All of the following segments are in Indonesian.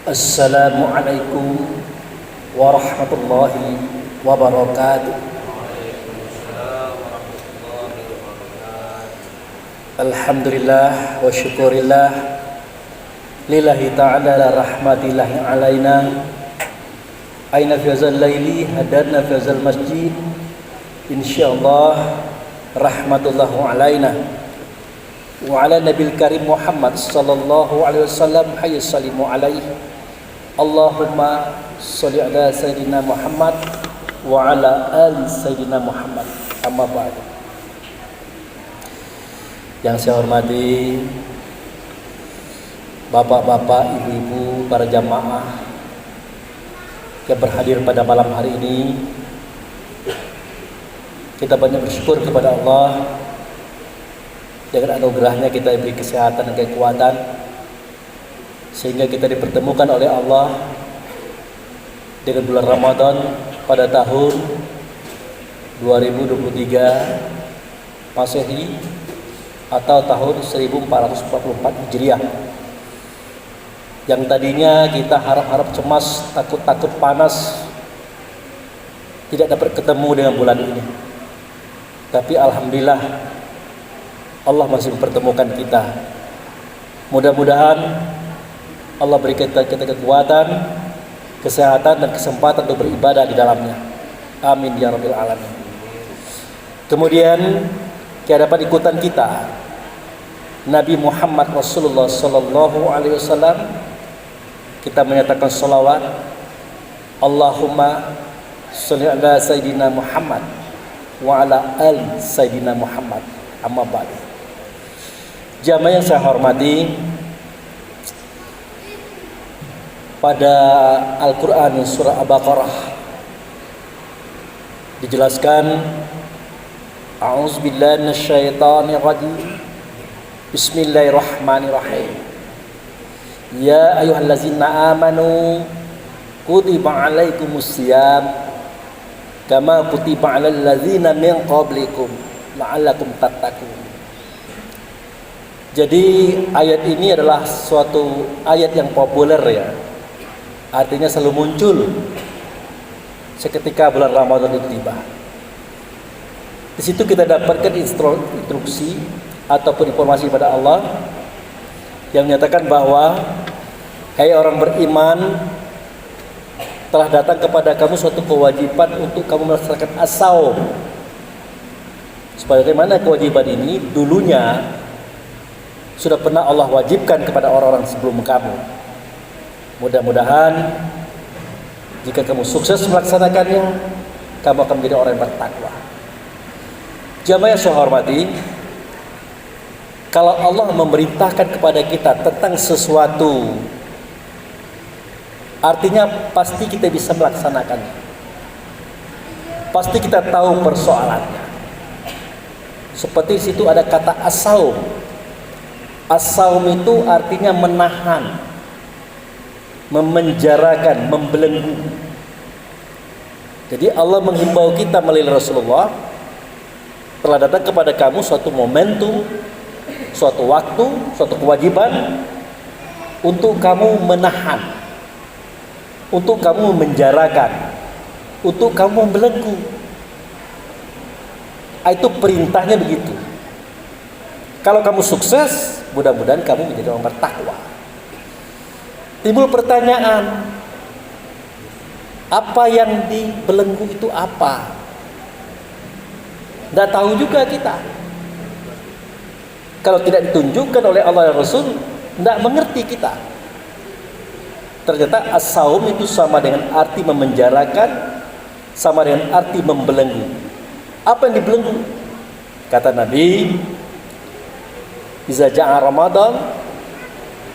Assalamualaikum warahmatullahi wabarakatuh. Alhamdulillah wa syukurillah lillahi ta'ala la rahmatillahi alaina aina fi hazal laili hadarna fi hazal masjid insyaallah rahmatullahu alaina wa ala nabil karim Muhammad sallallahu alaihi wasallam hayya sallimu alaihi Allahumma sholli ala sayyidina Muhammad wa ala ali sayyidina Muhammad. Amma ba'du. Yang saya hormati bapak-bapak, ibu-ibu, para jamaah yang berhadir pada malam hari ini, kita banyak bersyukur kepada Allah. Dengan anugerahnya kita diberi kesehatan dan kekuatan, sehingga kita dipertemukan oleh Allah dengan bulan Ramadan pada tahun 2023 Masehi atau tahun 1444 Hijriah. Yang tadinya kita harap-harap cemas, takut-takut panas, tidak dapat ketemu dengan bulan ini. Tapi alhamdulillah Allah masih mempertemukan kita. Mudah-mudahan Allah beri kita kekuatan, kesehatan dan kesempatan untuk beribadah di dalamnya. Amin ya rabbil alamin. Kemudian di hadapan ikutan kita Nabi Muhammad Rasulullah sallallahu alaihi wasallam, kita menyatakan salawat. Allahumma sholli ala sayyidina Muhammad wa ala ali sayyidina Muhammad. Amma ba'du. Jamaah yang saya hormati, pada Al-Quran surah Al-Baqarah dijelaskan, a'udzubillahi minasyaitonirrajim, bismillahirrahmanirrahim, ya ayyuhallazina amanu kutiba alaikumusiyam kama kutiba alal ladzina min qablikum la'allakum tattaqun. Jadi ayat ini adalah suatu ayat yang populer ya. Artinya selalu muncul seketika bulan Ramadan itu tiba. Di situ kita dapatkan instruksi ataupun informasi pada Allah yang menyatakan bahwa hai orang beriman, telah datang kepada kamu suatu kewajiban untuk kamu melaksanakan as-shaum. Sebagaimana kewajiban ini dulunya sudah pernah Allah wajibkan kepada orang-orang sebelum kamu. Mudah-mudahan jika kamu sukses melaksanakannya, kamu akan menjadi orang yang bertakwa. Jamaah yang saya hormati, kalau Allah memerintahkan kepada kita tentang sesuatu, artinya pasti kita bisa melaksanakannya. Pasti kita tahu persoalannya. Seperti di situ ada kata as-shaum. As-shaum itu artinya menahan, memenjarakan, membelenggu. Jadi Allah menghimbau kita melalui Rasulullah, telah datang kepada kamu suatu momentum, suatu waktu, suatu kewajiban untuk kamu menahan, untuk kamu memenjarakan, untuk kamu membelenggu. Itu perintahnya begitu. Kalau kamu sukses, mudah-mudahan kamu menjadi orang bertakwa. Timbul pertanyaan, apa yang dibelenggu itu apa? Tidak tahu juga kita. Kalau tidak ditunjukkan oleh Allah dan Rasul, tidak mengerti kita. Ternyata as-shaum itu sama dengan arti memenjarakan, sama dengan arti membelenggu. Apa yang dibelenggu? Kata Nabi, iza ja'a Ramadan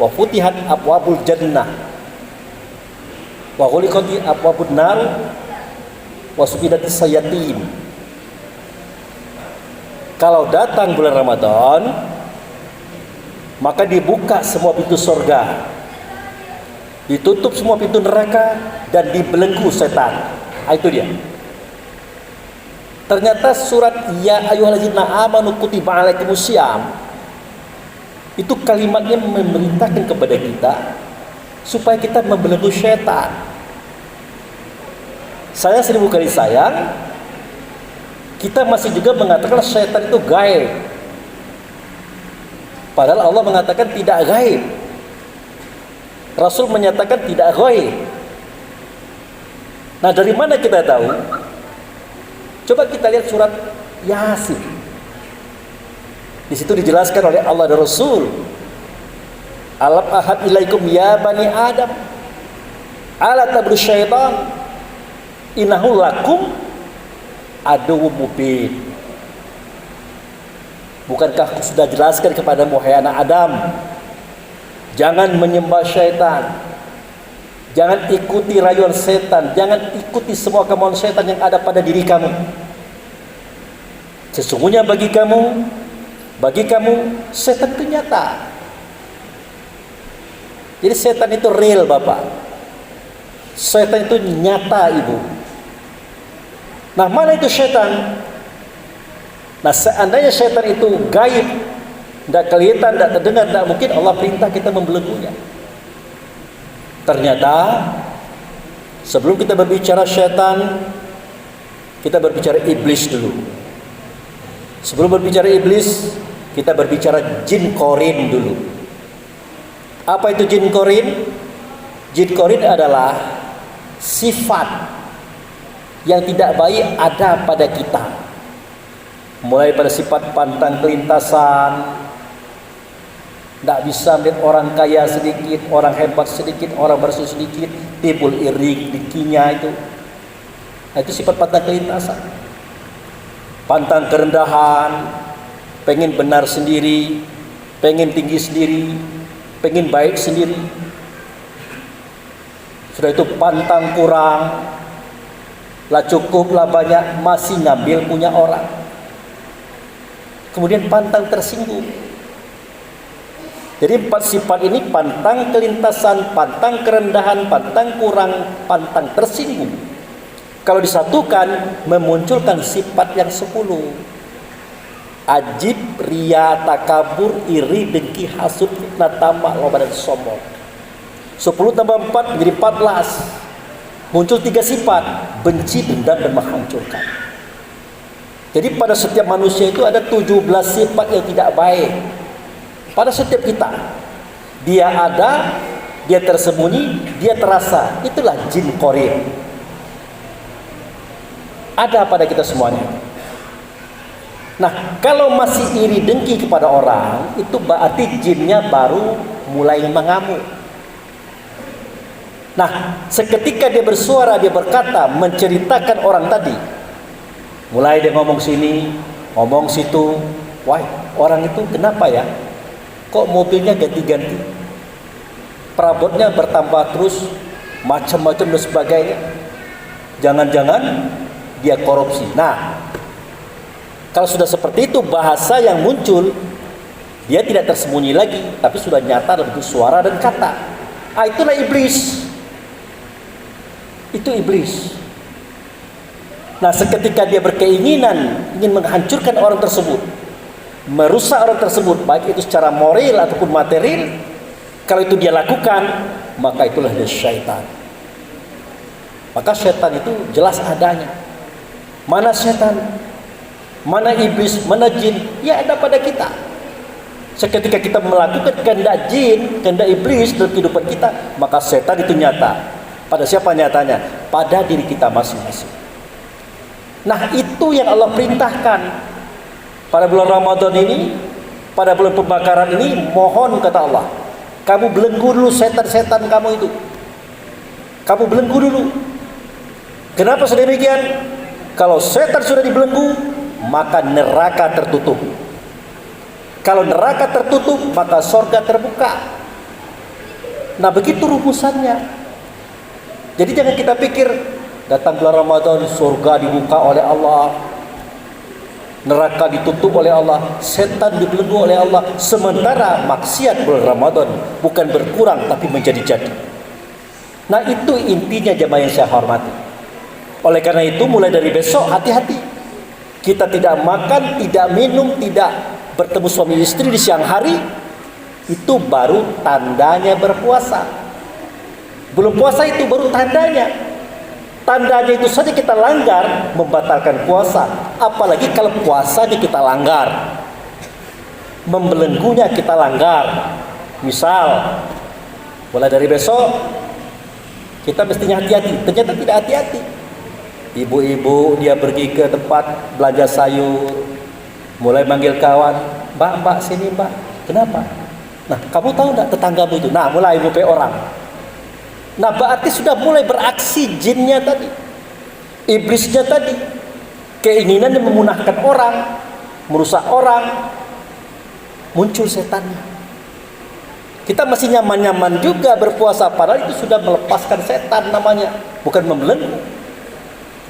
wa futihat abwabul jannah wa ghuliqati abwabun nar wa sufidatis sayatin. Kalau datang bulan Ramadan, maka dibuka semua pintu surga, ditutup semua pintu neraka, dan dibelenggu setan. Itu dia. Ternyata surat ya ayyuhallazina amanu kutiba alaikumusiyam itu kalimatnya memerintahkan kepada kita supaya kita membelenggu syaitan. Saya 1000 kali sayang, kita masih juga mengatakan syaitan itu gaib. Padahal Allah mengatakan tidak gaib. Rasul menyatakan tidak gaib. Nah, dari mana kita tahu? Coba kita lihat surat Yasin. Di situ dijelaskan oleh Allah dan Rasul, alam ahad ilaikum ya bani Adam, ala tabru syaitan, innahu lakum aduwwum mubin. Bukankah aku sudah jelaskan kepadamu, hai anak Adam, jangan menyembah syaitan, jangan ikuti rayuan setan, jangan ikuti semua kemauan setan yang ada pada diri kamu. Sesungguhnya bagi kamu setan itu nyata. Jadi setan itu real, Bapak. Setan itu nyata, Ibu. Nah, mana itu setan? Nah, seandainya setan itu gaib, tidak kelihatan, tidak terdengar, tidak mungkin Allah perintah kita membelenggunya. Ternyata sebelum kita berbicara setan, kita berbicara iblis dulu. Sebelum berbicara iblis, kita berbicara jin korin dulu. Apa itu jin korin? Jin korin adalah sifat yang tidak baik ada pada kita. Mulai pada sifat pantang kelintasan, tidak bisa melihat orang kaya sedikit, orang hebat sedikit, orang bersuh sedikit, timbul iri, dengkinya itu. Nah, itu sifat pantang kelintasan. Pantang kerendahan, pengen benar sendiri, pengen tinggi sendiri, pengen baik sendiri. Sudah itu pantang kurang, lah cukup lah banyak, masih ngambil punya orang. Kemudian pantang tersinggung. Jadi 4 sifat ini, pantang kelintasan, pantang kerendahan, pantang kurang, pantang tersinggung, kalau disatukan memunculkan sifat yang 10. Ajib, ria, takabur, iri, dengki, hasud, fitnah, tamak, loba dan sombong. 10 tambah 4 menjadi 14. Muncul 3 sifat, benci, dendam, dan menghancurkan. Jadi pada setiap manusia itu ada 17 sifat yang tidak baik. Pada setiap kita, dia ada, dia tersembunyi, dia terasa. Itulah jin korin. Ada pada kita semuanya. Nah, kalau masih iri dengki kepada orang, itu berarti jinnya baru mulai mengamuk. Nah, seketika dia bersuara, dia berkata, menceritakan orang tadi, mulai dia ngomong sini, ngomong situ. Wah, orang itu kenapa ya? Kok mobilnya ganti-ganti? Perabotnya bertambah terus, macam-macam dan sebagainya. Jangan-jangan dia korupsi. Nah, kalau sudah seperti itu, bahasa yang muncul, dia tidak tersembunyi lagi, tapi sudah nyata dalam bentuk suara dan kata. Itulah iblis. Itu iblis. Nah, seketika dia berkeinginan ingin menghancurkan orang tersebut, merusak orang tersebut, baik itu secara moral ataupun material, kalau itu dia lakukan, maka itulah dia syaitan. Maka syaitan itu jelas adanya. Mana setan, mana iblis, mana jin, ya ada pada kita. Seketika kita melakukan kehendak jin, kehendak iblis dalam kehidupan kita, maka setan itu nyata. Pada siapa nyatanya? Pada diri kita masing-masing. Nah, itu yang Allah perintahkan. Pada bulan Ramadan ini, pada bulan pembakaran ini, mohon kata Allah, kamu belenggu dulu setan-setan kamu itu. Kamu belenggu dulu. Kenapa sedemikian? Kalau setan sudah dibelenggu, maka neraka tertutup. Kalau neraka tertutup, maka surga terbuka. Nah, begitu rumusannya. Jadi jangan kita pikir datang bulan Ramadan, surga dibuka oleh Allah, neraka ditutup oleh Allah, setan dibelenggu oleh Allah, sementara maksiat bulan Ramadan bukan berkurang tapi menjadi-jadi. Nah, itu intinya jemaah yang saya hormati. Oleh karena itu, mulai dari besok hati-hati. Kita tidak makan, tidak minum, tidak bertemu suami istri di siang hari, itu baru tandanya berpuasa. Belum puasa itu baru tandanya. Tandanya itu saja kita langgar, membatalkan puasa. Apalagi kalau puasanya kita langgar, membelenggunya kita langgar. Misal, mulai dari besok kita mestinya hati-hati. Ternyata tidak hati-hati. Ibu-ibu dia pergi ke tempat belanja sayur, mulai manggil kawan, mbak sini mbak. Kenapa? Nah, kamu tahu enggak tetanggamu itu? Nah, mulai ngupe orang. Nah, berarti sudah mulai beraksi jinnya tadi, iblisnya tadi, keinginannya memunahkan orang, merusak orang, muncul setannya. Kita masih nyaman-nyaman juga berpuasa, padahal itu sudah melepaskan setan namanya, bukan membelenggu.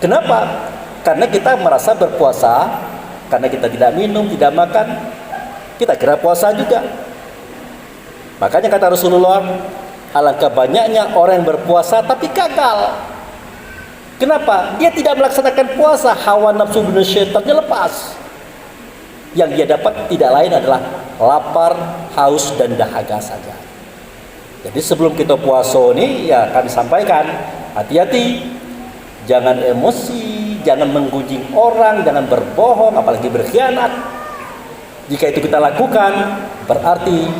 Kenapa? Karena kita merasa berpuasa, karena kita tidak minum, tidak makan, kita kira puasa juga. Makanya kata Rasulullah, alangkah banyaknya orang yang berpuasa tapi gagal. Kenapa? Dia tidak melaksanakan puasa, hawa nafsu dan syaitannya lepas. Yang dia dapat tidak lain adalah lapar, haus, dan dahaga saja. Jadi sebelum kita puasa ini, ya kami sampaikan, hati-hati, jangan emosi, jangan menggunjing orang, jangan berbohong, apalagi berkhianat. Jika itu kita lakukan, berarti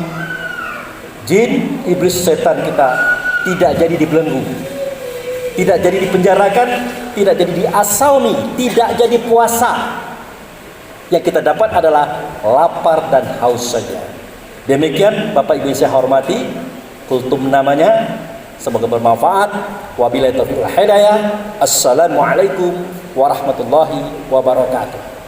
jin, iblis, setan kita tidak jadi dibelenggu, tidak jadi dipenjarakan, tidak jadi diasaumi, tidak jadi puasa. Yang kita dapat adalah lapar dan haus saja. Demikian Bapak Ibu yang saya hormati, kultum namanya, semoga bermanfaat. Wabillahi taufiq wal hidayah. Assalamualaikum warahmatullahi wabarakatuh.